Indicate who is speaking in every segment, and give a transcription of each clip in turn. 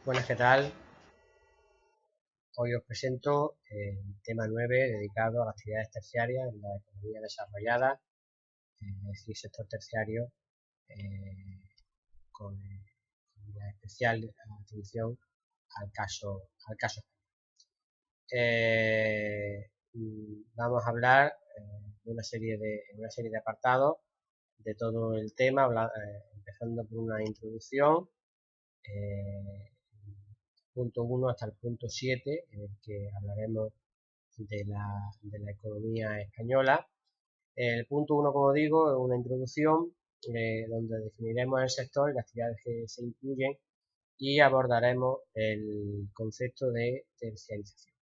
Speaker 1: Buenas, ¿qué tal? Hoy os presento el tema 9 dedicado a las actividades terciarias en la economía desarrollada, es decir, sector terciario, eh, con una especial atención al caso. Vamos a hablar de una serie de apartados de todo el tema, empezando por una introducción, punto 1 hasta el punto 7, en el que hablaremos de la economía española. El punto 1, como digo, es una introducción donde definiremos el sector y las actividades que se incluyen y abordaremos el concepto de terciarización.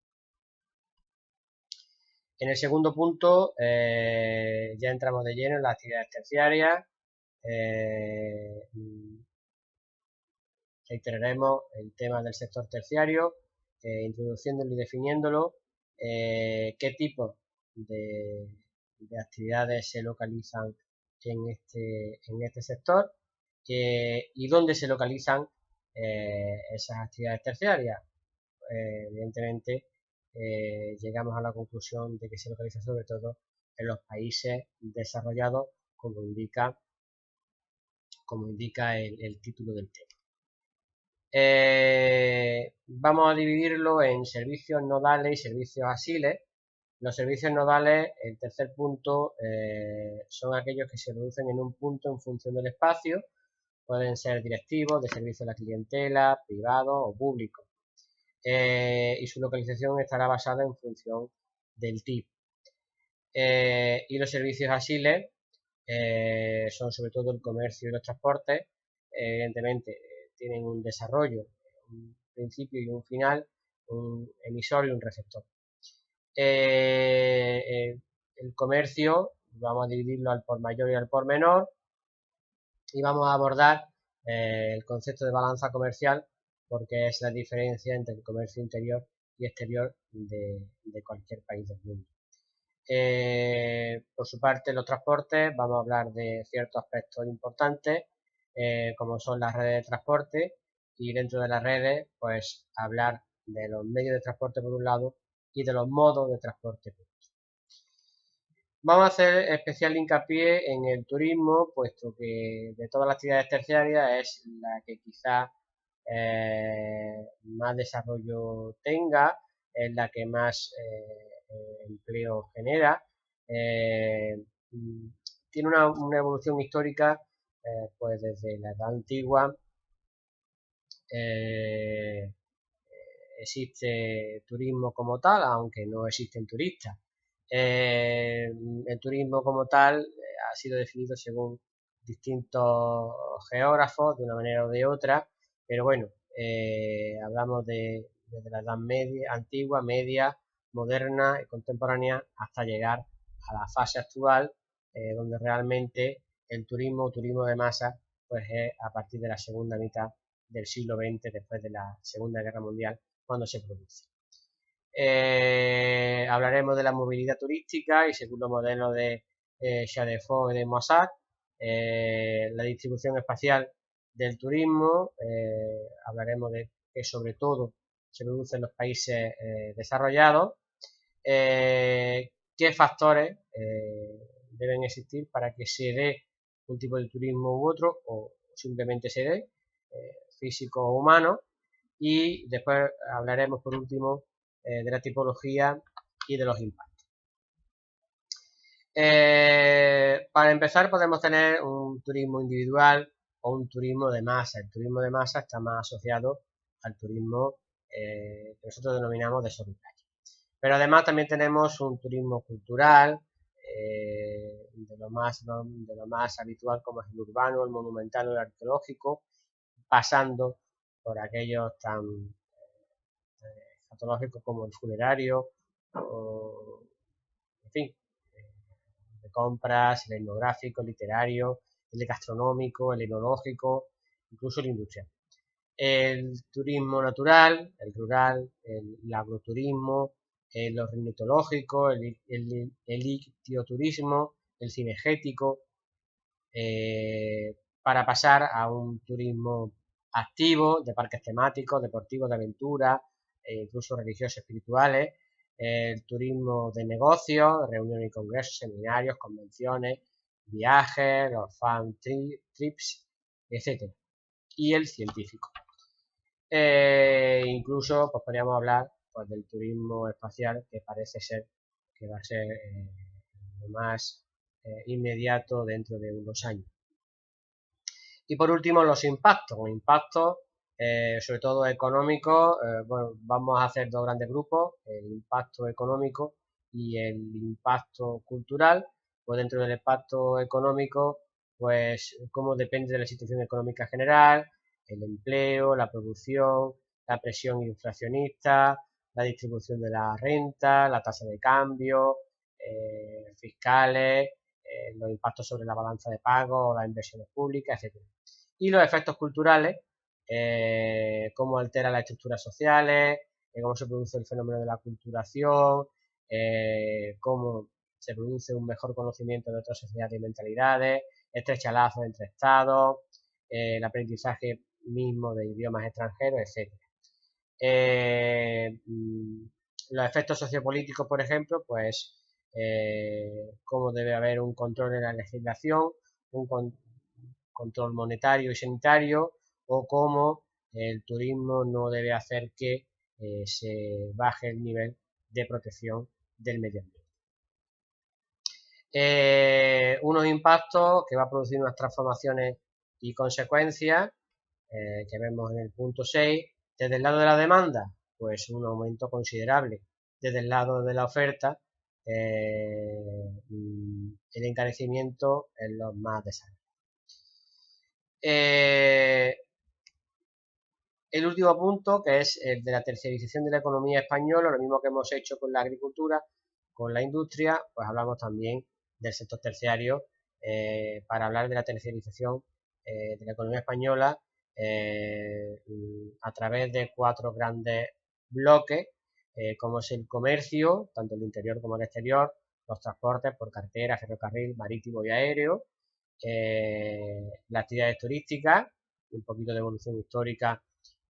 Speaker 1: En el segundo punto ya entramos de lleno en las actividades terciarias. Reiteraremos el tema del sector terciario, introduciéndolo y definiéndolo, qué tipo de actividades se localizan en este sector y dónde se localizan esas actividades terciarias. Evidentemente, llegamos a la conclusión de que se localiza sobre todo en los países desarrollados, como indica el título del tema. Vamos a dividirlo en servicios nodales y servicios asiles. Los servicios nodales, el tercer punto, son aquellos que se reducen en un punto en función del espacio. Pueden ser directivos, de servicio a la clientela, privados o públicos. Y su localización estará basada en función del tipo. Y los servicios asiles son sobre todo el comercio y los transportes. Evidentemente tienen un desarrollo, un principio y un final, un emisor y un receptor. El comercio vamos a dividirlo al por mayor y al por menor y vamos a abordar el concepto de balanza comercial, porque es la diferencia entre el comercio interior y exterior de cualquier país del mundo. Por su parte, los transportes, vamos a hablar de ciertos aspectos importantes, como son las redes de transporte, y dentro de las redes, pues hablar de los medios de transporte por un lado y de los modos de transporte por otro. Vamos a hacer especial hincapié en el turismo, puesto que de todas las actividades terciarias es la que quizá más desarrollo tenga, es la que más empleo genera. Tiene una evolución histórica, pues desde la edad antigua existe turismo como tal, aunque no existen turistas. El turismo como tal ha sido definido según distintos geógrafos de una manera o de otra, pero bueno, hablamos desde la edad media, antigua, media, moderna y contemporánea hasta llegar a la fase actual, donde realmente el turismo de masa, pues es a partir de la segunda mitad del siglo XX, después de la Segunda Guerra Mundial, cuando se produce. Hablaremos de la movilidad turística y según los modelos de Chadefort y de Moissart, la distribución espacial del turismo, hablaremos de que sobre todo se produce en los países desarrollados, qué factores deben existir para que se dé un tipo de turismo u otro o simplemente se dé, físico o humano, y después hablaremos por último de la tipología y de los impactos. Para empezar podemos tener un turismo individual o un turismo de masa. El turismo de masa está más asociado al turismo que nosotros denominamos de solitario. Pero además también tenemos un turismo cultural, de lo más habitual, como es el urbano, el monumental o el arqueológico, pasando por aquellos tan escatológicos como el funerario, o, en fin, de compras, el etnográfico, el literario, el gastronómico, el enológico, incluso el industrial. El turismo natural, el rural, el agroturismo, el ornitológico, el ictioturismo, el cinegético, para pasar a un turismo activos, de parques temáticos, deportivos, de aventura, incluso religiosos, espirituales, el turismo de negocios, reuniones y congresos, seminarios, convenciones, viajes, los fan trips, etc. Y el científico. Incluso pues podríamos hablar pues, del turismo espacial, que parece ser que va a ser lo más inmediato dentro de unos años. Y por último, los impactos. Sobre todo económicos, bueno, vamos a hacer dos grandes grupos, el impacto económico y el impacto cultural. Pues dentro del impacto económico, pues cómo depende de la situación económica general, el empleo, la producción, la presión inflacionista, la distribución de la renta, la tasa de cambio, fiscales, los impactos sobre la balanza de pagos, las inversiones públicas, etc. Y los efectos culturales, cómo altera las estructuras sociales, cómo se produce el fenómeno de la aculturación, cómo se produce un mejor conocimiento de otras sociedades y mentalidades, estrecha lazos entre estados, el aprendizaje mismo de idiomas extranjeros, etc. Los efectos sociopolíticos, por ejemplo, pues cómo debe haber un control en la legislación, un control monetario y sanitario, o cómo el turismo no debe hacer que se baje el nivel de protección del medio ambiente. Unos impactos que va a producir unas transformaciones y consecuencias que vemos en el punto 6. Desde el lado de la demanda, pues un aumento considerable. Desde el lado de la oferta, el encarecimiento en los más desarrollados. El último punto, que es el de la terciarización de la economía española, lo mismo que hemos hecho con la agricultura, con la industria, pues hablamos también del sector terciario para hablar de la terciarización de la economía española a través de 4 grandes bloques, como es el comercio, tanto el interior como el exterior, los transportes por carretera, ferrocarril, marítimo y aéreo, las actividades turísticas, un poquito de evolución histórica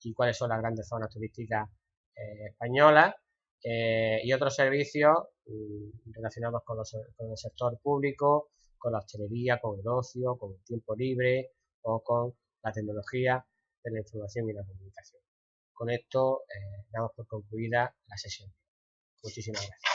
Speaker 1: y cuáles son las grandes zonas turísticas españolas, y otros servicios relacionados con el sector público, con la hostelería, con el ocio, con el tiempo libre o con la tecnología de la información y la comunicación. Con esto damos por concluida la sesión. Muchísimas gracias.